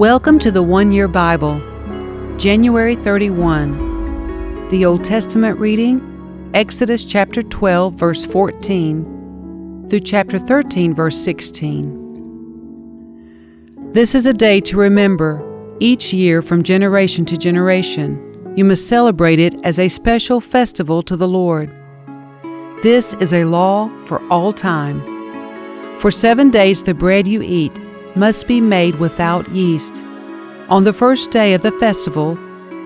Welcome to the One Year Bible, January 31. The Old Testament reading, Exodus chapter 12, verse 14, through chapter 13, verse 16. This is a day to remember. Each year from generation to generation, you must celebrate it as a special festival to the Lord. This is a law for all time. For 7 days the bread you eat must be made without yeast. On the first day of the festival,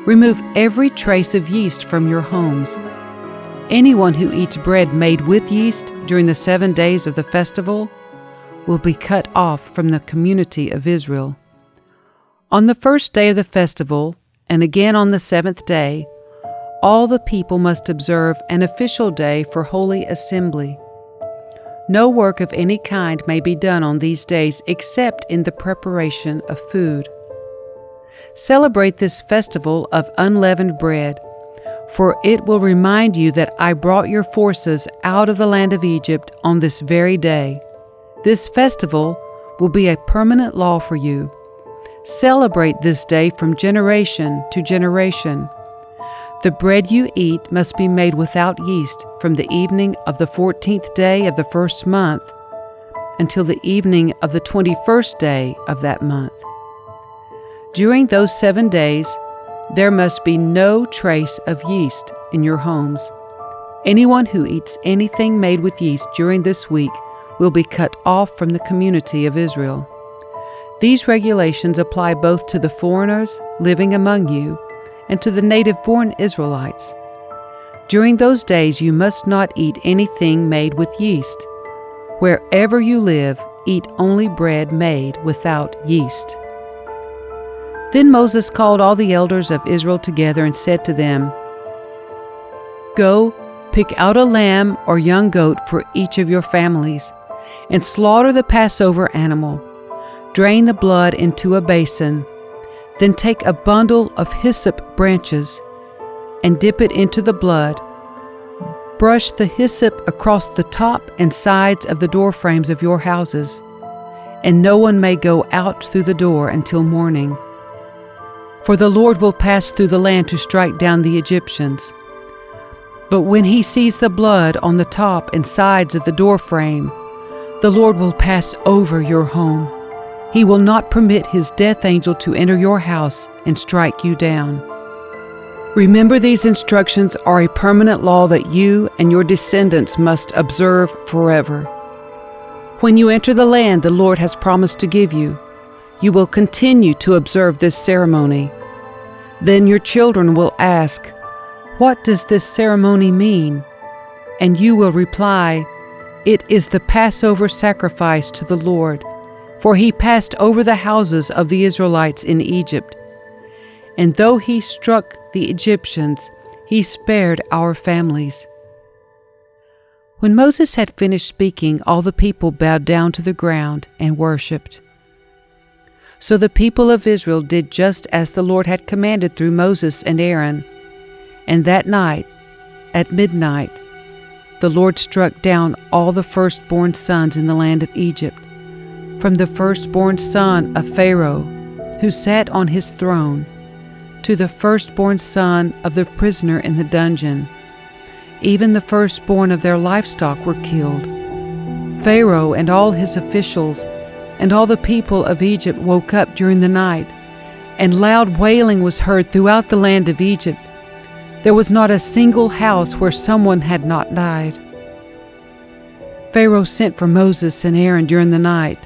remove every trace of yeast from your homes. Anyone who eats bread made with yeast during the 7 days of the festival will be cut off from the community of Israel. On the first day of the festival, and again on the 7th day, all the people must observe an official day for holy assembly. No work of any kind may be done on these days except in the preparation of food. Celebrate this festival of unleavened bread, for it will remind you that I brought your forces out of the land of Egypt on this very day. This festival will be a permanent law for you. Celebrate this day from generation to generation. The bread you eat must be made without yeast from the evening of the 14th day of the first month until the evening of the 21st day of that month. During those 7 days, there must be no trace of yeast in your homes. Anyone who eats anything made with yeast during this week will be cut off from the community of Israel. These regulations apply both to the foreigners living among you and to the native-born Israelites. During those days you must not eat anything made with yeast. Wherever you live, eat only bread made without yeast. Then Moses called all the elders of Israel together and said to them, "Go, pick out a lamb or young goat for each of your families, and slaughter the Passover animal. Drain the blood into a basin. Then take a bundle of hyssop branches and dip it into the blood. Brush the hyssop across the top and sides of the door frames of your houses, and no one may go out through the door until morning. For the Lord will pass through the land to strike down the Egyptians. But when he sees the blood on the top and sides of the door frame, the Lord will pass over your home. He will not permit his death angel to enter your house and strike you down. Remember, these instructions are a permanent law that you and your descendants must observe forever. When you enter the land the Lord has promised to give you, you will continue to observe this ceremony. Then your children will ask, 'What does this ceremony mean?' And you will reply, 'It is the Passover sacrifice to the Lord. For he passed over the houses of the Israelites in Egypt. And though he struck the Egyptians, he spared our families.'" When Moses had finished speaking, all the people bowed down to the ground and worshipped. So the people of Israel did just as the Lord had commanded through Moses and Aaron. And that night, at midnight, the Lord struck down all the firstborn sons in the land of Egypt, from the firstborn son of Pharaoh, who sat on his throne, to the firstborn son of the prisoner in the dungeon. Even the firstborn of their livestock were killed. Pharaoh and all his officials and all the people of Egypt woke up during the night, and loud wailing was heard throughout the land of Egypt. There was not a single house where someone had not died. Pharaoh sent for Moses and Aaron during the night.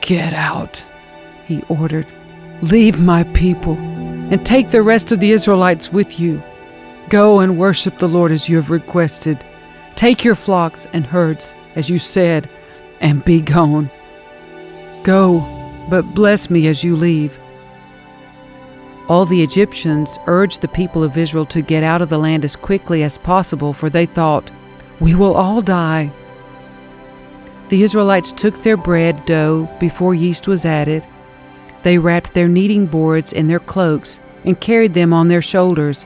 "Get out," he ordered. "Leave my people, and take the rest of the Israelites with you. Go and worship the Lord as you have requested. Take your flocks and herds, as you said, and be gone. Go, but bless me as you leave." All the Egyptians urged the people of Israel to get out of the land as quickly as possible, for they thought, "We will all die." The Israelites took their bread dough before yeast was added. They wrapped their kneading boards in their cloaks and carried them on their shoulders.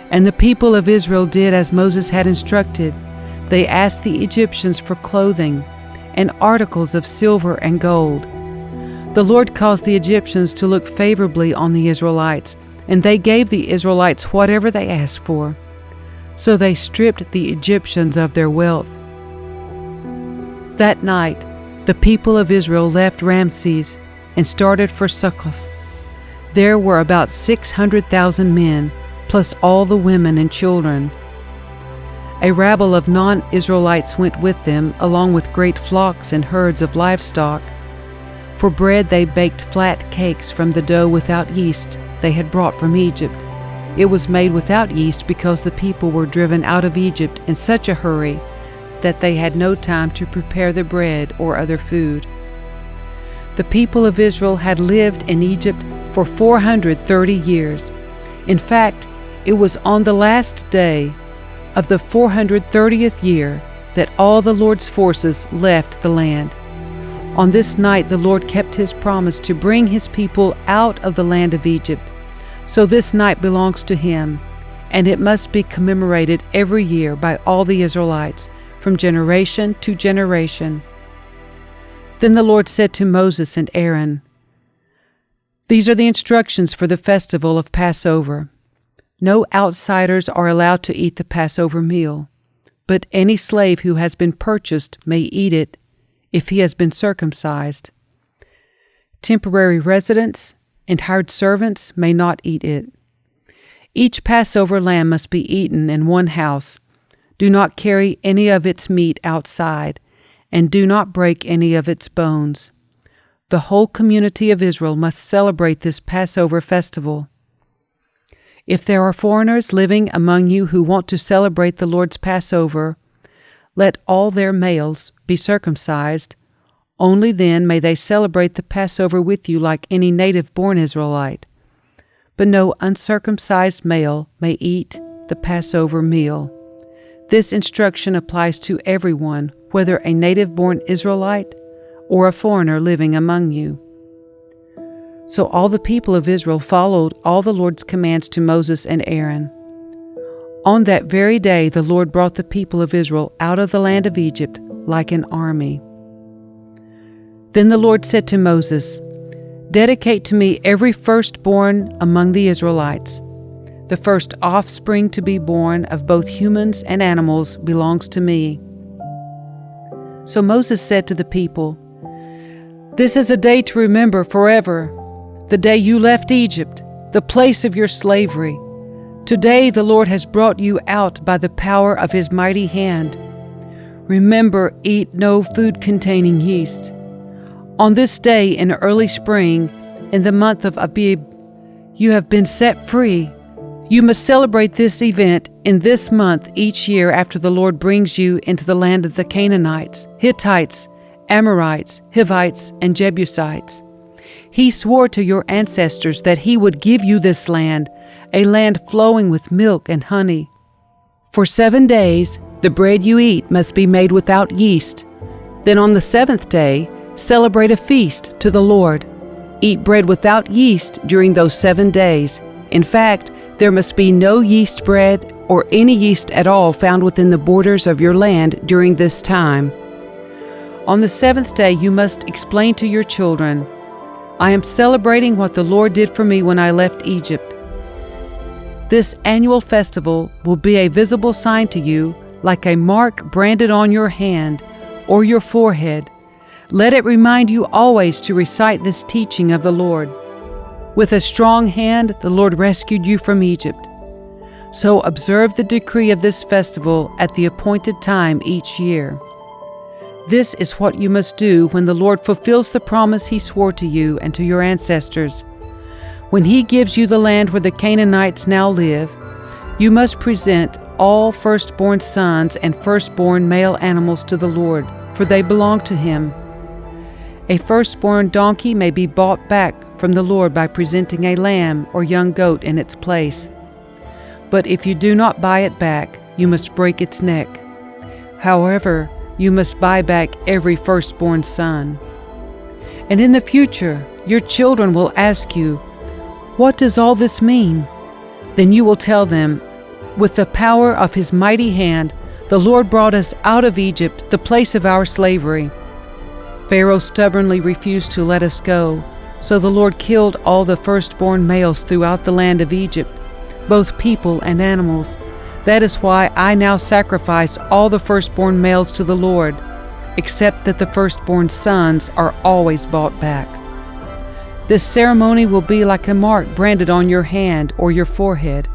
And the people of Israel did as Moses had instructed. They asked the Egyptians for clothing and articles of silver and gold. The Lord caused the Egyptians to look favorably on the Israelites, and they gave the Israelites whatever they asked for. So they stripped the Egyptians of their wealth. That night, the people of Israel left Ramses and started for Succoth. There were about 600,000 men, plus all the women and children. A rabble of non-Israelites went with them, along with great flocks and herds of livestock. For bread they baked flat cakes from the dough without yeast they had brought from Egypt. It was made without yeast because the people were driven out of Egypt in such a hurry that they had no time to prepare the bread or other food. The people of Israel had lived in Egypt for 430 years. In fact, it was on the last day of the 430th year that all the Lord's forces left the land. On this night the Lord kept his promise to bring his people out of the land of Egypt. So this night belongs to him, and it must be commemorated every year by all the Israelites, from generation to generation. Then the Lord said to Moses and Aaron, "These are the instructions for the festival of Passover. No outsiders are allowed to eat the Passover meal, but any slave who has been purchased may eat it if he has been circumcised. Temporary residents and hired servants may not eat it. Each Passover lamb must be eaten in one house. Do not carry any of its meat outside, and do not break any of its bones. The whole community of Israel must celebrate this Passover festival. If there are foreigners living among you who want to celebrate the Lord's Passover, let all their males be circumcised. Only then may they celebrate the Passover with you like any native-born Israelite. But no uncircumcised male may eat the Passover meal. This instruction applies to everyone, whether a native-born Israelite or a foreigner living among you." So all the people of Israel followed all the Lord's commands to Moses and Aaron. On that very day the Lord brought the people of Israel out of the land of Egypt like an army. Then the Lord said to Moses, "Dedicate to me every firstborn among the Israelites. The first offspring to be born of both humans and animals belongs to me." So Moses said to the people, "This is a day to remember forever, the day you left Egypt, the place of your slavery. Today the Lord has brought you out by the power of his mighty hand. Remember, eat no food containing yeast. On this day in early spring, in the month of Abib, you have been set free. You must celebrate this event in this month each year after the Lord brings you into the land of the Canaanites, Hittites, Amorites, Hivites, and Jebusites. He swore to your ancestors that he would give you this land, a land flowing with milk and honey. For 7 days, the bread you eat must be made without yeast. Then on the 7th day, celebrate a feast to the Lord. Eat bread without yeast during those 7 days. In fact, there must be no yeast bread or any yeast at all found within the borders of your land during this time. On the 7th day, you must explain to your children, 'I am celebrating what the Lord did for me when I left Egypt.' This annual festival will be a visible sign to you, like a mark branded on your hand or your forehead. Let it remind you always to recite this teaching of the Lord. With a strong hand, the Lord rescued you from Egypt. So observe the decree of this festival at the appointed time each year. This is what you must do when the Lord fulfills the promise he swore to you and to your ancestors. When he gives you the land where the Canaanites now live, you must present all firstborn sons and firstborn male animals to the Lord, for they belong to him. A firstborn donkey may be bought back from the Lord by presenting a lamb or young goat in its place. But if you do not buy it back, you must break its neck. However, you must buy back every firstborn son. And in the future, your children will ask you, 'What does all this mean?' Then you will tell them, 'With the power of his mighty hand, the Lord brought us out of Egypt, the place of our slavery. Pharaoh stubbornly refused to let us go, so the Lord killed all the firstborn males throughout the land of Egypt, both people and animals. That is why I now sacrifice all the firstborn males to the Lord, except that the firstborn sons are always bought back. This ceremony will be like a mark branded on your hand or your forehead.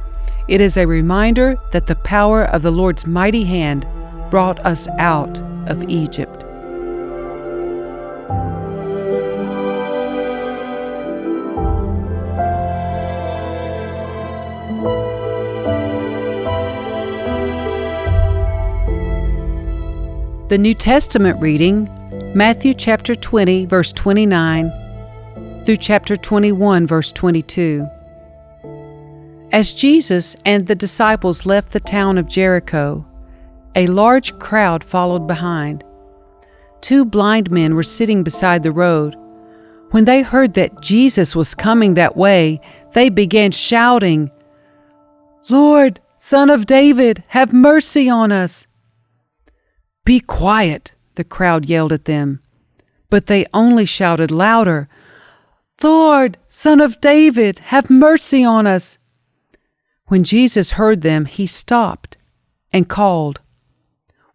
It is a reminder that the power of the Lord's mighty hand brought us out of Egypt. The New Testament reading, Matthew chapter 20, verse 29 through chapter 21, verse 22. As Jesus and the disciples left the town of Jericho, a large crowd followed behind. 2 blind men were sitting beside the road. When they heard that Jesus was coming that way, they began shouting, "Lord, Son of David, have mercy on us!" "Be quiet," the crowd yelled at them. But they only shouted louder, "Lord, Son of David, have mercy on us!" When Jesus heard them, he stopped and called,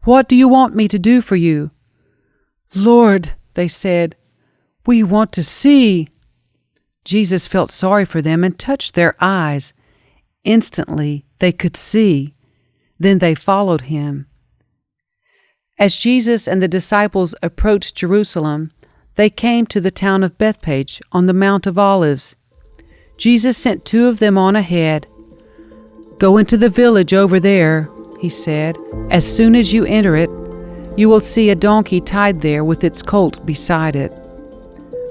"What do you want me to do for you?" "Lord," they said, "we want to see." Jesus felt sorry for them and touched their eyes. Instantly they could see. Then they followed him. As Jesus and the disciples approached Jerusalem, they came to the town of Bethphage on the Mount of Olives. Jesus sent 2 of them on ahead. "Go into the village over there," he said. "As soon as you enter it, you will see a donkey tied there with its colt beside it.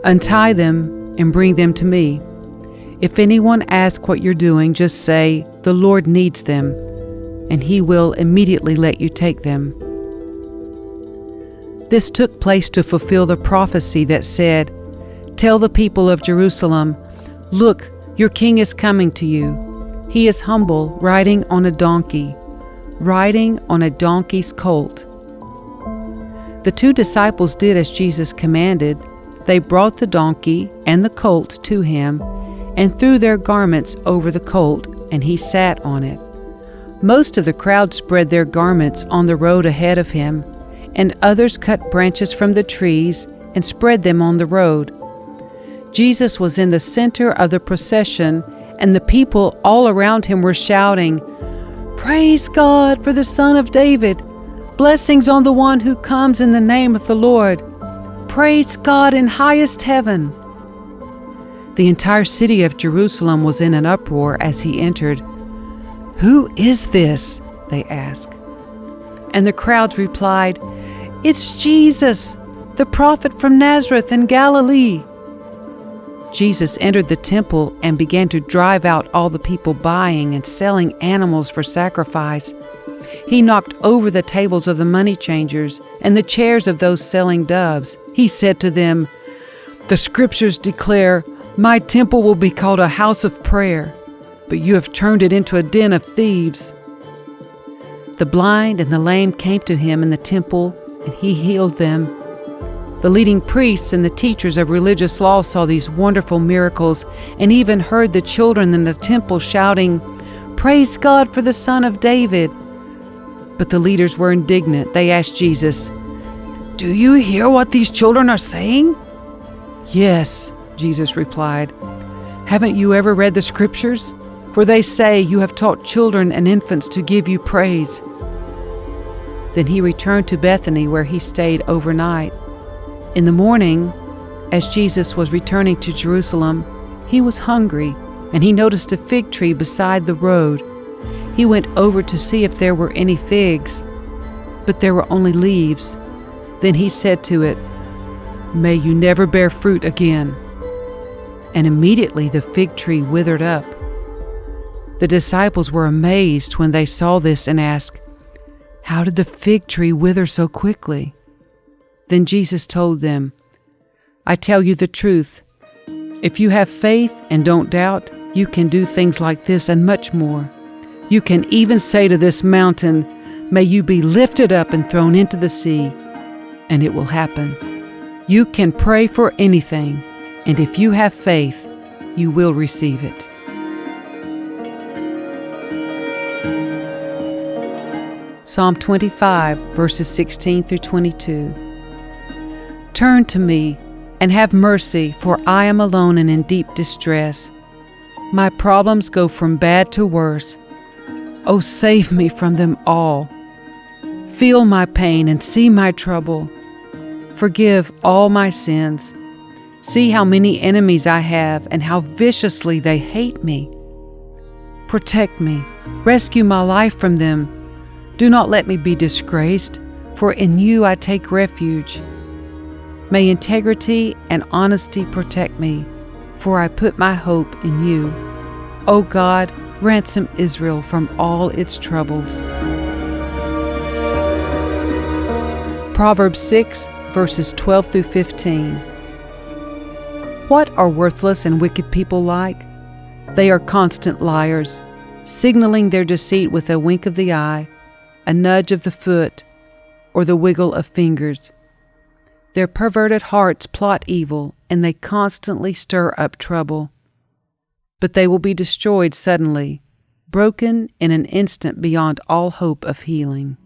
Untie them and bring them to me. If anyone asks what you're doing, just say, 'The Lord needs them,' and he will immediately let you take them." This took place to fulfill the prophecy that said, "Tell the people of Jerusalem, 'Look, your king is coming to you. He is humble, riding on a donkey's colt.'" The 2 disciples did as Jesus commanded. They brought the donkey and the colt to him and threw their garments over the colt, and he sat on it. Most of the crowd spread their garments on the road ahead of him, and others cut branches from the trees and spread them on the road. Jesus was in the center of the procession, and the people all around him were shouting, "Praise God for the Son of David! Blessings on the one who comes in the name of the Lord! Praise God in highest heaven!" The entire city of Jerusalem was in an uproar as he entered. "Who is this?" they asked. And the crowds replied, "It's Jesus, the prophet from Nazareth in Galilee." Jesus entered the temple and began to drive out all the people buying and selling animals for sacrifice. He knocked over the tables of the money changers and the chairs of those selling doves. He said to them, "The scriptures declare, 'My temple will be called a house of prayer,' but you have turned it into a den of thieves." The blind and the lame came to him in the temple, and he healed them. The leading priests and the teachers of religious law saw these wonderful miracles and even heard the children in the temple shouting, "Praise God for the Son of David." But the leaders were indignant. They asked Jesus, "Do you hear what these children are saying?" "Yes," Jesus replied. "Haven't you ever read the scriptures? For they say, 'You have taught children and infants to give you praise.'" Then he returned to Bethany, where he stayed overnight. In the morning, as Jesus was returning to Jerusalem, he was hungry, and he noticed a fig tree beside the road. He went over to see if there were any figs, but there were only leaves. Then he said to it, "May you never bear fruit again." And immediately the fig tree withered up. The disciples were amazed when they saw this and asked, "How did the fig tree wither so quickly?" Then Jesus told them, "I tell you the truth. If you have faith and don't doubt, you can do things like this and much more. You can even say to this mountain, 'May you be lifted up and thrown into the sea,' and it will happen. You can pray for anything, and if you have faith, you will receive it. Psalm 25, verses 16 through 22. Turn to me and have mercy, for I am alone and in deep distress. My problems go from bad to worse. Oh, save me from them all. Feel my pain and see my trouble. Forgive all my sins. See how many enemies I have and how viciously they hate me. Protect me. Rescue my life from them. Do not let me be disgraced, for in you I take refuge. May integrity and honesty protect me, for I put my hope in you. O God, ransom Israel from all its troubles. Proverbs 6, verses 12 through 15. What are worthless and wicked people like? They are constant liars, signaling their deceit with a wink of the eye, a nudge of the foot, or the wiggle of fingers. Their perverted hearts plot evil, and they constantly stir up trouble. But they will be destroyed suddenly, broken in an instant beyond all hope of healing.